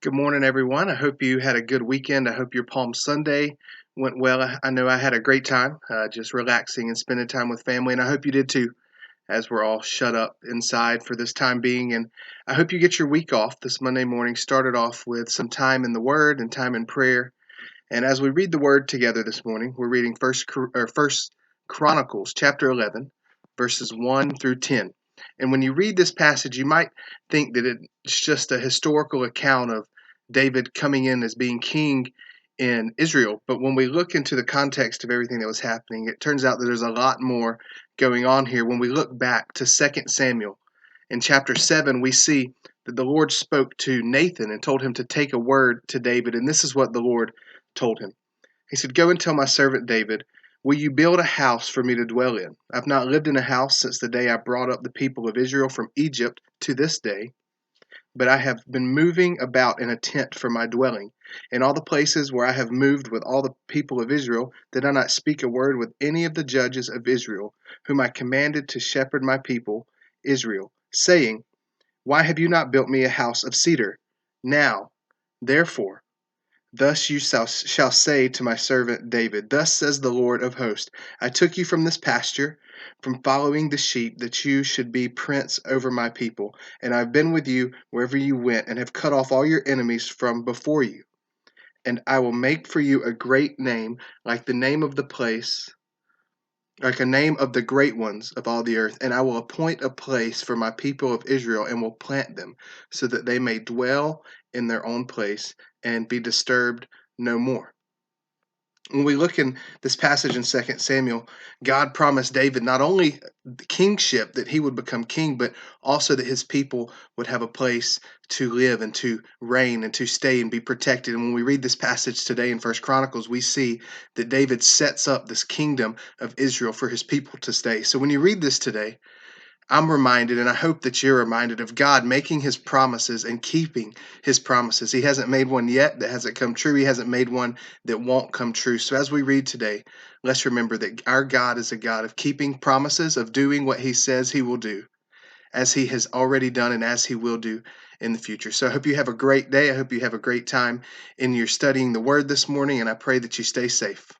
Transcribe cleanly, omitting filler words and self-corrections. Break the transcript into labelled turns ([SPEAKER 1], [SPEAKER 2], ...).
[SPEAKER 1] Good morning, everyone. I hope you had a good weekend. I hope your Palm Sunday went well. I know I had a great time just relaxing and spending time with family, and I hope you did too, as we're all shut up inside for this time being. And I hope you get your week off this Monday morning, started off with some time in the Word and time in prayer. And as we read the Word together this morning, we're reading First Chronicles chapter 11, verses 1 through 10. And when you read this passage, you might think that it's just a historical account of David coming in as being king in Israel. But when we look into the context of everything that was happening, it turns out that there's a lot more going on here. When we look back to 2 Samuel in chapter 7, we see that the Lord spoke to Nathan and told him to take a word to David. And this is what the Lord told him. He said, "Go and tell my servant David, will you build a house for me to dwell in? I've not lived in a house since the day I brought up the people of Israel from Egypt to this day, but I have been moving about in a tent for my dwelling. In all the places where I have moved with all the people of Israel, did I not speak a word with any of the judges of Israel, whom I commanded to shepherd my people, Israel, saying, why have you not built me a house of cedar? Now, therefore, thus you shall say to my servant David, thus says the Lord of hosts, I took you from this pasture, from following the sheep, that you should be prince over my people. And I've been with you wherever you went, and have cut off all your enemies from before you. And I will make for you a great name, like the name of the place, like a name of the great ones of all the earth. And I will appoint a place for my people of Israel, and will plant them, so that they may dwell in their own place and be disturbed no more." When we look in this passage in 2 Samuel, God promised David not only the kingship, that he would become king, but also that his people would have a place to live and to reign and to stay and be protected. And when we read this passage today in First Chronicles, we see that David sets up this kingdom of Israel for his people to stay. So when you read this today, I'm reminded, and I hope that you're reminded, of God making his promises and keeping his promises. He hasn't made one yet that hasn't come true. He hasn't made one that won't come true. So as we read today, let's remember that our God is a God of keeping promises, of doing what he says he will do, as he has already done and as he will do in the future. So I hope you have a great day. I hope you have a great time in your studying the word this morning, and I pray that you stay safe.